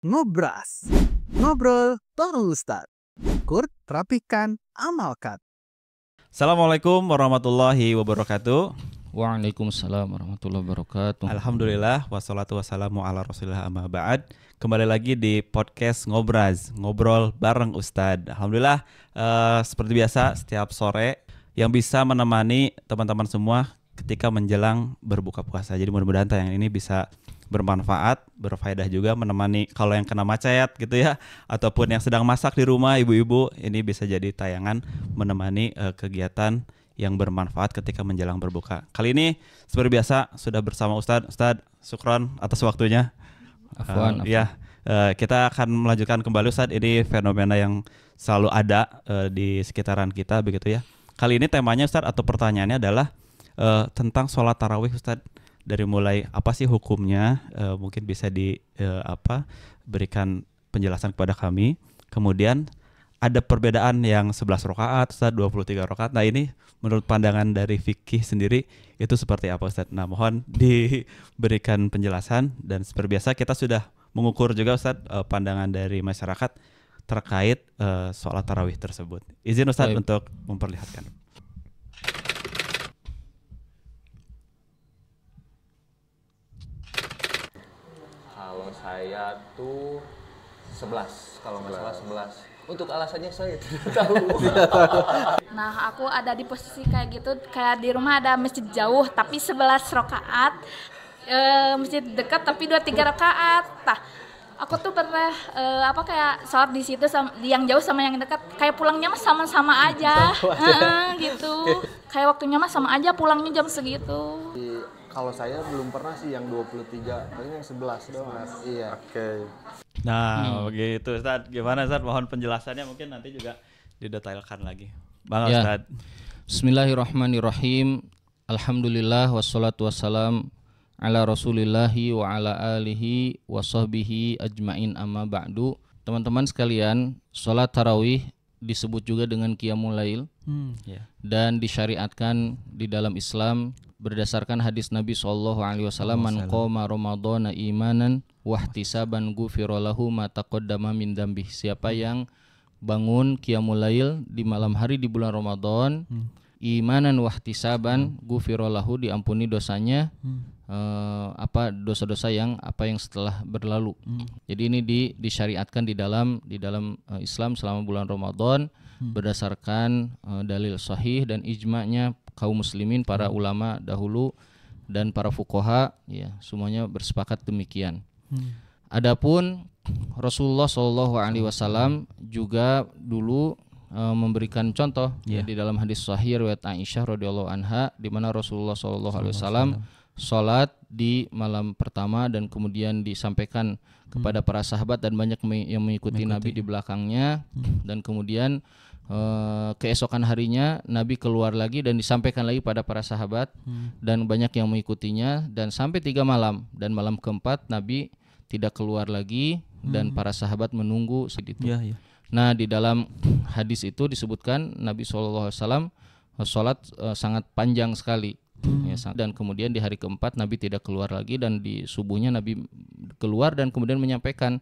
Ngobras. Ngobrol bareng Ustadz. Ukur, rapikan, amalkan. Assalamualaikum warahmatullahi wabarakatuh. Waalaikumsalam warahmatullahi wabarakatuh. Alhamdulillah, wassalatu wassalamu ala rasulillah amma ba'd. Kembali lagi di podcast Ngobras, ngobrol bareng Ustadz. Alhamdulillah, seperti biasa setiap sore yang bisa menemani teman-teman semua ketika menjelang berbuka puasa. Jadi mudah-mudahan tayangan ini bisa bermanfaat, berfaedah juga, menemani kalau yang kena macet gitu ya, ataupun yang sedang masak di rumah ibu-ibu, ini bisa jadi tayangan menemani kegiatan yang bermanfaat ketika menjelang berbuka. Kali ini seperti biasa sudah bersama Ustadz. Ustadz, syukron atas waktunya. Afwan. Kita akan melanjutkan kembali Ustadz, ini fenomena yang selalu ada di sekitaran kita begitu ya. Kali ini temanya Ustadz atau pertanyaannya adalah tentang sholat tarawih Ustadz. Dari mulai apa sih hukumnya, mungkin bisa berikan penjelasan kepada kami. Kemudian ada perbedaan yang 11 rakaat, Ustaz, 23 rakaat. Nah ini menurut pandangan dari fikih sendiri itu seperti apa Ustaz? Nah mohon diberikan penjelasan, dan seperti biasa kita sudah mengukur juga Ustaz pandangan dari masyarakat terkait sholat tarawih tersebut. Izin Ustaz untuk memperlihatkan. Saya tuh 11, kalau nggak salah 11. Untuk alasannya saya tidak tahu. Nah, aku ada di posisi kayak gitu, kayak di rumah ada masjid jauh tapi 11 rakaat, masjid dekat tapi 2-3 rakaat. Nah, aku tuh pernah kayak sholat di situ yang jauh sama yang dekat, kayak pulangnya mah sama-sama aja, gitu. Kayak waktunya mah sama aja, pulangnya jam segitu. Kalau saya belum pernah sih yang 23, paling yang 11 doang. Iya. Oke. Nah, begitu Ustaz. Gimana Ustaz? Mohon penjelasannya, mungkin nanti juga didetailkan lagi. Bang Ustaz. Bismillahirrahmanirrahim. Alhamdulillah wassalatu wassalam ala rasulillahi wa ala alihi wa sahbihi ajmain amma ba'du. Teman-teman sekalian, sholat tarawih disebut juga dengan qiyamul lail dan disyariatkan di dalam Islam berdasarkan hadis Nabi SAW, man qoma ramadhana imanan wahtisaban ghufira lahu ma taqaddama min dzambih. Siapa yang bangun qiyamul lail di malam hari di bulan Ramadan, imanan wahtisaban ghufira lahu, diampuni dosanya, dosa-dosa yang setelah berlalu. Jadi ini disyariatkan di dalam Islam selama bulan Ramadan berdasarkan dalil sahih dan ijma'nya kaum muslimin, para ulama dahulu dan para fuqaha, ya, semuanya bersepakat demikian. Adapun Rasulullah SAW juga dulu memberikan contoh di dalam hadis sahih riwayat Aisyah radhiyallahu anha, di mana Rasulullah SAW sholat di malam pertama dan kemudian disampaikan kepada para sahabat dan banyak yang mengikuti Nabi di belakangnya, dan kemudian keesokan harinya Nabi keluar lagi dan disampaikan lagi pada para sahabat dan banyak yang mengikutinya, dan sampai 3 malam, dan malam keempat Nabi tidak keluar lagi dan para sahabat menunggu segitu. Nah, di dalam hadis itu disebutkan Nabi SAW sholat sangat panjang sekali. Dan kemudian di hari keempat Nabi tidak keluar lagi, dan di subuhnya Nabi keluar dan kemudian menyampaikan,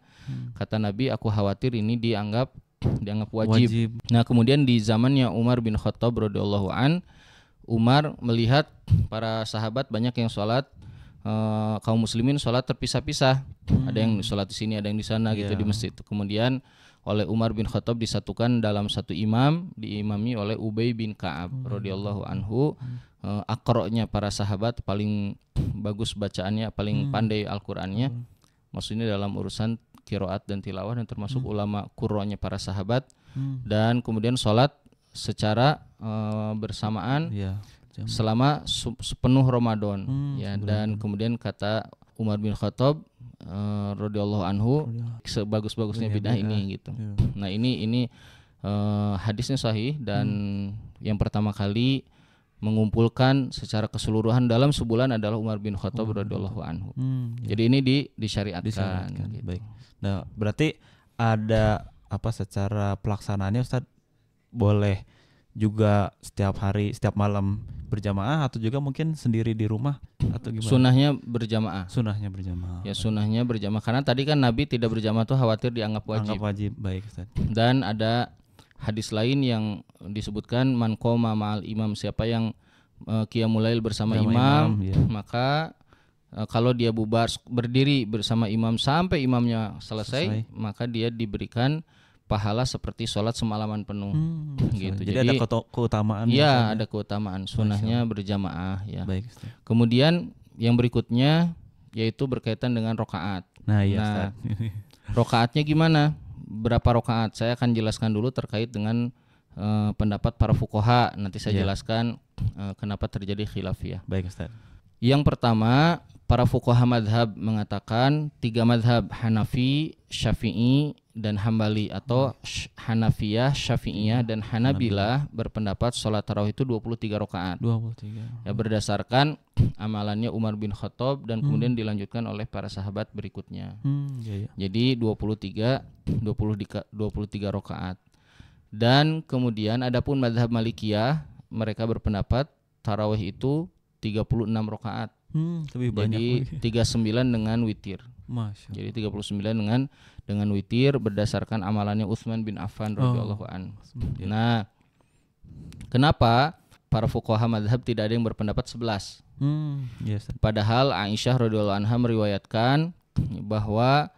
kata Nabi, aku khawatir ini dianggap wajib. Nah, kemudian di zamannya Umar bin Khattab radhiyallahu an, Umar melihat para sahabat banyak yang sholat, kaum muslimin sholat terpisah-pisah, ada yang sholat di sini, ada yang di sana gitu di masjid. Kemudian oleh Umar bin Khattab disatukan dalam satu imam, diimami oleh Ubay bin Ka'ab radhiyallahu anhu, aqra'nya para sahabat, paling bagus bacaannya, paling pandai Al-Qur'annya, maksudnya dalam urusan qiraat dan tilawah, dan termasuk ulama qurra'nya para sahabat. Dan kemudian sholat secara bersamaan selama sepenuh Ramadan, dan kemudian kata Umar bin Khattab radhiyallahu anhu, sebagus-bagusnya bidah ini gitu. Nah, ini hadisnya sahih, dan yang pertama kali mengumpulkan secara keseluruhan dalam sebulan adalah Umar bin Khattab radhiyallahu anhu. Jadi ini disyariatkan. Gitu. Baik. Nah, berarti ada secara pelaksanaannya Ustaz, boleh juga setiap hari, setiap malam berjamaah atau juga mungkin sendiri di rumah atau gimana? Sunnahnya berjamaah. Sunnahnya berjamaah. Ya sunnahnya berjamaah karena tadi kan Nabi tidak berjamaah tuh khawatir dianggap wajib. Anggap wajib, baik Ustaz. Dan ada hadis lain yang disebutkan man qoma ma'al imam, siapa yang qiyamul lail bersama imam, ya. maka kalau dia bubar berdiri bersama imam sampai imamnya selesai, maka dia diberikan pahala seperti sholat semalaman penuh. Gitu. Jadi ada keutamaan. Iya, ada keutamaan. Sunnahnya berjamaah ya. Baik, Ustaz. Kemudian yang berikutnya yaitu berkaitan dengan rokaat. Nah, iya, Ustaz. Rokaatnya gimana? Berapa rokaat? Saya akan jelaskan dulu terkait dengan pendapat para fuqaha. Nanti saya jelaskan kenapa terjadi khilafiyah. Baik, Ustaz. Yang pertama, para fuqaha madhab mengatakan 3 madhab, Hanafi, Syafi'i, dan Hambali, atau Hanafiyah, Syafi'iyah, dan Hanabilah berpendapat sholat tarawih itu 23 rakaat. 23. Ya, berdasarkan amalannya Umar bin Khattab dan kemudian dilanjutkan oleh para sahabat berikutnya. Iya. Jadi 23 rakaat. Dan kemudian adapun madhab Malikiyah, mereka berpendapat tarawih itu 36 rakaat. Lebih banyak. Jadi 39 dengan witir. Masya. Jadi 39 dengan witir berdasarkan amalannya Utsman bin Affan radhiyallahu an. Nah, kenapa para fuqaha mazhab tidak ada yang berpendapat 11? Yes. Padahal Aisyah radhiyallahu anha meriwayatkan bahwa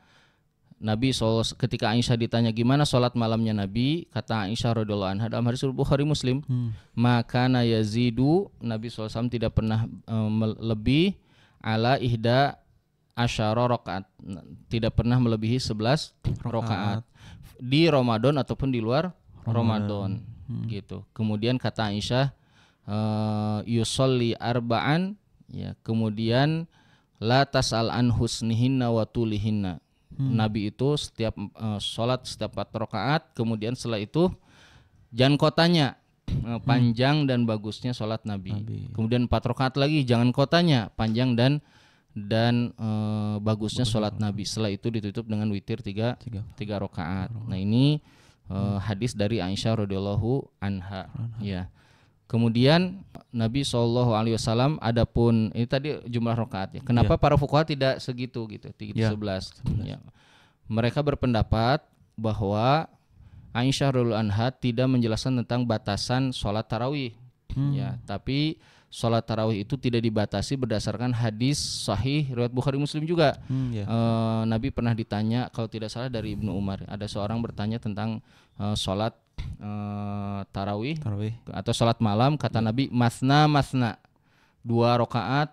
Nabi SAW, ketika Aisyah ditanya gimana sholat malamnya Nabi, kata Aisyah radhiyallahu anha dalam hadis Bukhari Muslim, maka yazidu, Nabi SAW tidak pernah lebih ala ihda asyara rakaat, tidak pernah melebihi 11 rakaat di Ramadan ataupun di luar Ramadan. Gitu. Kemudian kata Aisyah yusolli arba'an, ya, kemudian la tas'al an husnihinna wa tulihinna. Nabi itu setiap sholat setiap 4 rakaat, kemudian setelah itu jangan kau tanya panjang dan bagusnya sholat Nabi. Kemudian 4 rakaat lagi jangan kau tanya panjang dan bagusnya sholat Nabi. Setelah itu ditutup dengan witir 3 rakaat. Nah ini hadis dari Aisyah radhiyallahu anha. Ya. Kemudian Nabi SAW, adapun ini tadi jumlah rakaat ya. Kenapa para fuqaha tidak segitu gitu, 11? Ya. Mereka berpendapat bahwa Aisyah radhiyallahu anha tidak menjelaskan tentang batasan sholat tarawih. Ya, tapi sholat tarawih itu tidak dibatasi berdasarkan hadis sahih riwayat Bukhari Muslim juga. Nabi pernah ditanya, kalau tidak salah dari Ibnu Umar, ada seorang bertanya tentang sholat tarawih atau sholat malam, kata Nabi masna 2 rakaat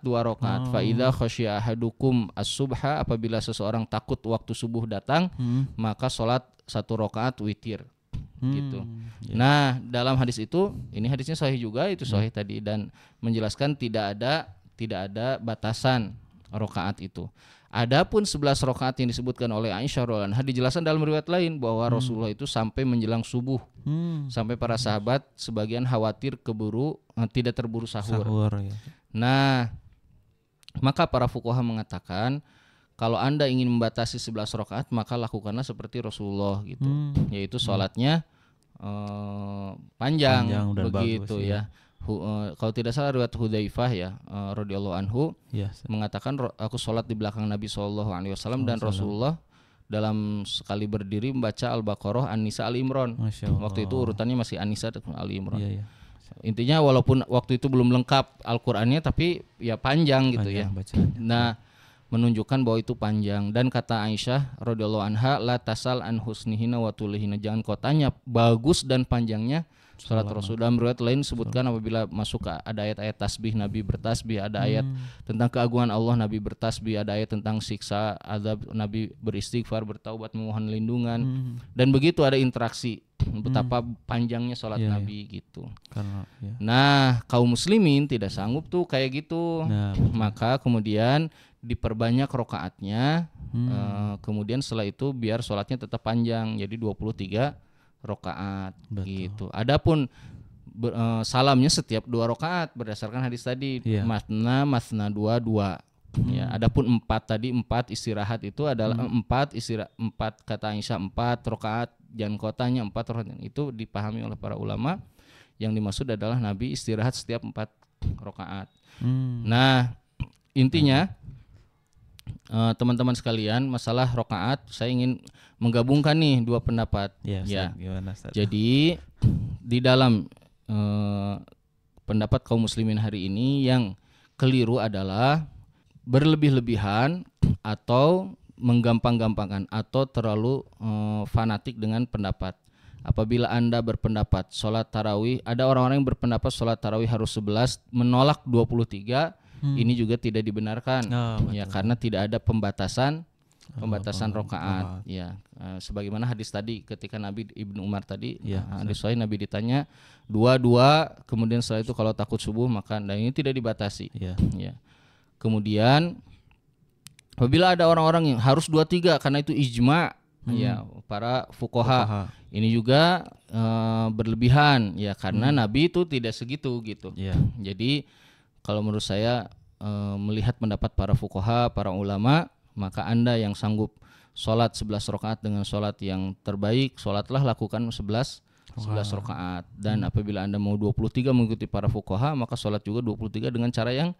fa idza khasyiya ahadukum as-subha, apabila seseorang takut waktu subuh datang, maka sholat 1 rakaat witir. Gitu. Nah, dalam hadis itu, ini hadisnya sahih juga, itu sahih tadi, dan menjelaskan tidak ada batasan rakaat itu. Adapun 11 rakaat yang disebutkan oleh Aisyah radhiyallahu anha dijelaskan dalam riwayat lain bahwa Rasulullah itu sampai menjelang subuh. Sampai para sahabat sebagian khawatir tidak terburu sahur. Ya. Nah, maka para fuqaha mengatakan kalau Anda ingin membatasi 11 rakaat, maka lakukanlah seperti Rasulullah gitu. Yaitu sholatnya panjang begitu bagus, ya. Kalau tidak salah riwayat Hudzaifah ya radhiyallahu anhu mengatakan aku sholat di belakang Nabi SAW dan Rasulullah dalam sekali berdiri membaca Al-Baqarah, An-Nisa, Al-Imran. Waktu itu urutannya masih An-Nisa dan Al-Imran. Intinya walaupun waktu itu belum lengkap Al-Qur'annya, tapi ya panjang gitu ya. Nah, menunjukkan bahwa itu panjang. Dan kata Aisyah radhiyallahu anha, la tasal an husnihina wa tulihina, jangan kau tanya bagus dan panjangnya salat Rasul. Dalam riwayat lain disebutkan apabila masuk ada ayat-ayat tasbih, Nabi bertasbih, ada ayat tentang keagungan Allah, Nabi bertasbih, ada ayat tentang siksa azab, Nabi beristighfar, bertaubat, memohon lindungan. Dan begitu ada interaksi betapa panjangnya salat Nabi gitu. Nah, kaum muslimin tidak sanggup tuh kayak gitu. Maka kemudian diperbanyak rokaatnya, kemudian setelah itu biar sholatnya tetap panjang, jadi 23 rokaat gitu. Adapun salamnya setiap 2 rokaat berdasarkan hadis tadi, masna 2. Ya, adapun 4 tadi, 4 istirahat itu adalah 4 kata Aisyah 4 rokaat, jangan kotanya 4 rokaat, itu dipahami oleh para ulama yang dimaksud adalah Nabi istirahat setiap 4 rakaat. Nah, intinya teman-teman sekalian, masalah rakaat saya ingin menggabungkan nih dua pendapat. Ya. Gimana, Ustaz? Jadi di dalam pendapat kaum muslimin hari ini yang keliru adalah berlebih-lebihan atau menggampang-gampangkan atau terlalu fanatik dengan pendapat. Apabila Anda berpendapat sholat tarawih, ada orang-orang yang berpendapat sholat tarawih harus 11, menolak 23, ini juga tidak dibenarkan. Ya, karena tidak ada pembatasan rakaat. Ya, sebagaimana hadis tadi ketika Nabi Ibnu Umar tadi, hadis sahih Nabi ditanya 2, kemudian setelah itu kalau takut subuh makan, dan ini tidak dibatasi. Ya. Kemudian apabila ada orang-orang yang harus 23 karena itu ijma, ya para fuqaha. Ini juga berlebihan, ya karena Nabi itu tidak segitu gitu. Jadi kalau menurut saya melihat pendapat para fuqaha, para ulama, maka Anda yang sanggup sholat 11 rakaat dengan sholat yang terbaik, sholatlah lakukan 11 rakaat. Dan apabila Anda mau 23 mengikuti para fuqaha, maka sholat juga 23 dengan cara yang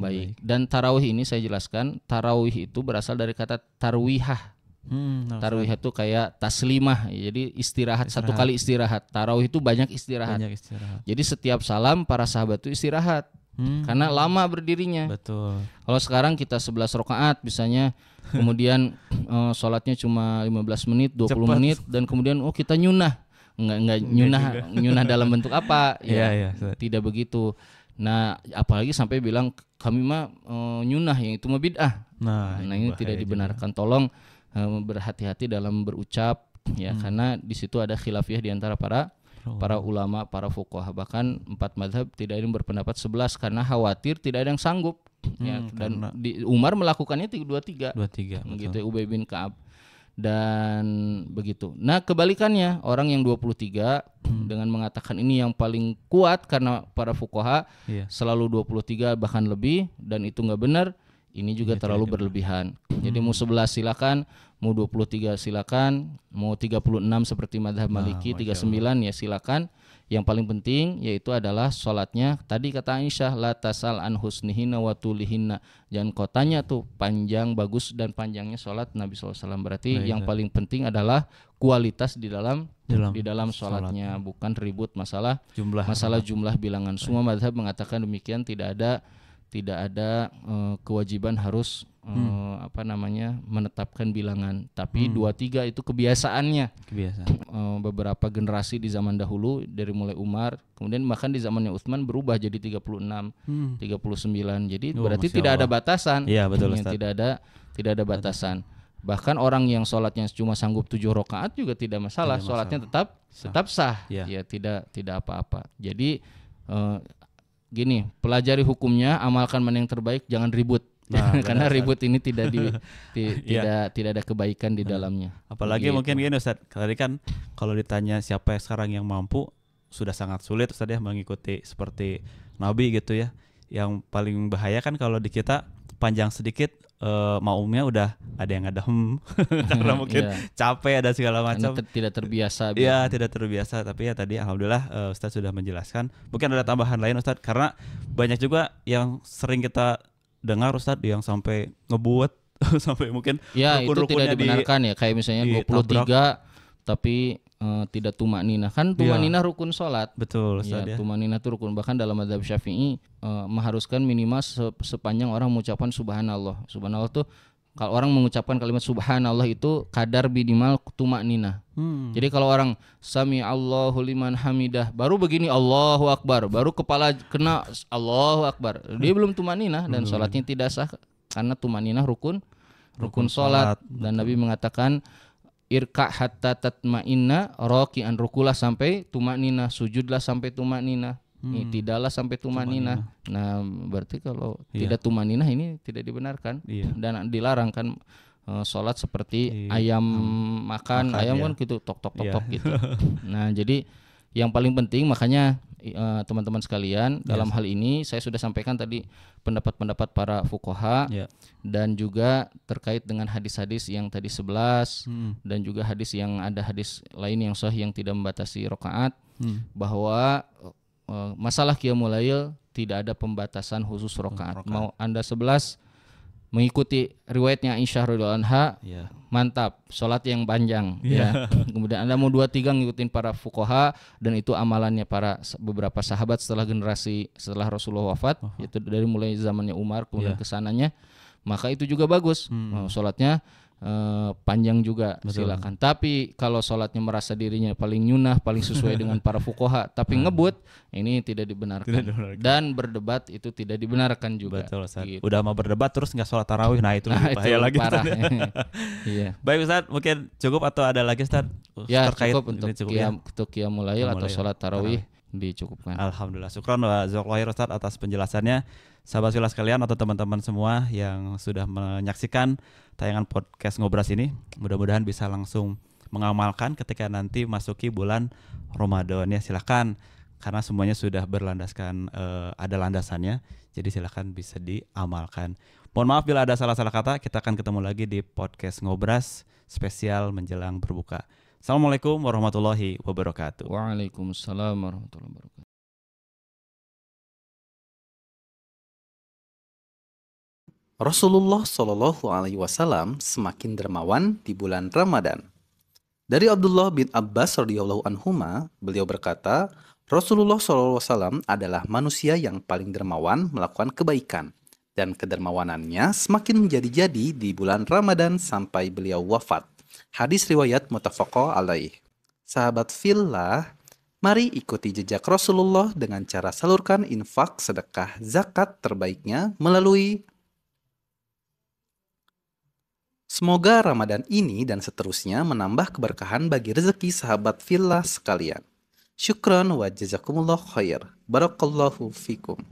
baik. Dan tarawih ini saya jelaskan, tarawih itu berasal dari kata tarwihah. Tarawih itu kayak taslimah, jadi istirahat. Satu kali istirahat. Tarawih itu banyak istirahat. Jadi setiap salam para sahabat itu istirahat. Karena lama berdirinya. Betul. Kalau sekarang kita 11 rakaat misalnya, kemudian sholatnya cuma 15 menit, 20 menit, dan kemudian kita nyunah. Enggak nyunah dalam bentuk apa? Ya, tidak begitu. Nah, apalagi sampai bilang kami mah nyunah, yang itu mah bid'ah. Nah ini tidak dibenarkan. Tolong berhati-hati dalam berucap, ya, karena di situ ada khilafiyah di antara para ulama, para fuqaha. Bahkan 4 mazhab tidak ada yang berpendapat 11 karena khawatir tidak ada yang sanggup. Ya, dan Umar melakukannya 23. Begitu Ubay bin Ka'ab. Dan begitu. Nah, kebalikannya, orang yang 23 dengan mengatakan ini yang paling kuat karena para fuqaha selalu 23 bahkan lebih, dan itu enggak benar. Ini juga terlalu berlebihan. Jadi mau 11 silakan, mau 23 silakan, mau 36 seperti mazhab Maliki, 39 ya silakan. Yang paling penting yaitu adalah sholatnya. Tadi kata Aisyah, la tasal an husnihinna wa tulihinna. Jangan kau tanya tuh panjang, bagus dan panjangnya sholat Nabi SAW. Berarti yang paling penting adalah kualitas di dalam sholatnya, bukan ribut masalah jumlah bilangan. Semua mazhab mengatakan demikian, tidak ada kewajiban harus menetapkan bilangan, tapi 23 itu kebiasaannya. Beberapa generasi di zaman dahulu dari mulai Umar, kemudian bahkan di zamannya Utsman berubah jadi 36, 39. Jadi berarti tidak ada batasan. Iya, betul, Ustaz. Tidak ada batasan. Bahkan orang yang sholatnya cuma sanggup 7 rakaat juga tidak masalah, sholatnya tetap sah. Ya, tidak apa-apa. Jadi gini, pelajari hukumnya, amalkan mana yang terbaik, jangan ribut. Karena ribut ini tidak ada kebaikan di dalamnya. Apalagi mungkin gini Ustaz, tadi kan kalau ditanya siapa sekarang yang mampu, sudah sangat sulit Ustaz ya mengikuti seperti Nabi gitu ya. Yang paling bahaya kan kalau di kita panjang sedikit maumnya udah ada yang ada karena mungkin capek ada segala macam, tidak terbiasa. Iya, tidak terbiasa. Tapi ya tadi alhamdulillah Ustaz sudah menjelaskan. Mungkin ada tambahan lain Ustaz, karena banyak juga yang sering kita dengar Ustaz yang sampai ngebuat sampai mungkin itu tidak dibenarkan ya, kayak misalnya 23 tapi tidak tumakninah. Kan tumakninah rukun sholat. Betul Ustaz ya. Tumakninah itu rukun. Bahkan dalam mazhab Syafi'i mengharuskan minimal sepanjang orang mengucapkan subhanallah. Subhanallah tuh kalau orang mengucapkan kalimat subhanallah itu kadar minimal tumakninah. Jadi kalau orang sami Allahu liman hamidah baru begini Allahu akbar, baru kepala kena Allahu akbar, dia belum tumakninah dan sholatnya tidak sah, karena tumakninah rukun sholat. Dan Nabi mengatakan irka hatta tatma'inna raki'an, rukulah sampai tumakninah, sujudlah sampai tumakninah, tidaklah sampai tumakninah. Nah, berarti kalau tidak tumakninah ini tidak dibenarkan dan dilarang kan. Sholat seperti ayam makan ayam kan gitu tok gitu. Nah, jadi Yang paling penting makanya teman-teman sekalian dalam hal ini saya sudah sampaikan tadi pendapat-pendapat para fuqaha dan juga terkait dengan hadis-hadis yang tadi 11 dan juga hadis yang ada hadis lain yang sahih yang tidak membatasi rakaat bahwa masalah qiyamul lail tidak ada pembatasan khusus rakaat. Mau Anda 11 mengikuti riwayatnya Aisyah radhiyallahu anha, mantap, sholat yang panjang. Ya. Kemudian Anda mau 2-3 ngikutin para fuqaha dan itu amalannya para beberapa sahabat setelah Rasulullah wafat, yaitu dari mulai zamannya Umar kemudian kesananya, maka itu juga bagus. Sholatnya panjang juga. Betul. Silakan. Tapi kalau sholatnya merasa dirinya paling nyunah, paling sesuai dengan para fuqaha, tapi ngebut, ini tidak dibenarkan. Dan berdebat itu tidak dibenarkan juga. Betul, Ustaz. Gitu. Udah mau berdebat terus nggak sholat tarawih, nah itu lebih bahaya lagi. Parah. Iya. Baik Ustaz, mungkin cukup atau ada lagi Ustaz? Ya terkait cukup untuk qiyamul lail atau sholat tarawih dicukupkan. Alhamdulillah. Syukran wa jazakallahu khair Ustaz atas penjelasannya. Sahabat Silas sekalian atau teman-teman semua yang sudah menyaksikan tayangan podcast Ngobras ini, mudah-mudahan bisa langsung mengamalkan ketika nanti masuki bulan Ramadan ya. Silakan, karena semuanya sudah berlandaskan ada landasannya. Jadi silakan bisa diamalkan. Mohon maaf bila ada salah-salah kata. Kita akan ketemu lagi di podcast Ngobras spesial menjelang berbuka. Assalamualaikum warahmatullahi wabarakatuh. Waalaikumsalam warahmatullahi wabarakatuh. Rasulullah Shallallahu Alaihi Wasallam semakin dermawan di bulan Ramadan. Dari Abdullah bin Abbas radhiyallahu anhuma, beliau berkata, Rasulullah Shallallahu Alaihi Wasallam adalah manusia yang paling dermawan melakukan kebaikan, dan kedermawanannya semakin menjadi-jadi di bulan Ramadan sampai beliau wafat. Hadis riwayat muttafaq alaih. Sahabat fillah, mari ikuti jejak Rasulullah dengan cara salurkan infak, sedekah, zakat terbaiknya melalui. Semoga Ramadan ini dan seterusnya menambah keberkahan bagi rezeki sahabat fillah sekalian. Syukran wa jazakumullah khair. Barakallahu fikum.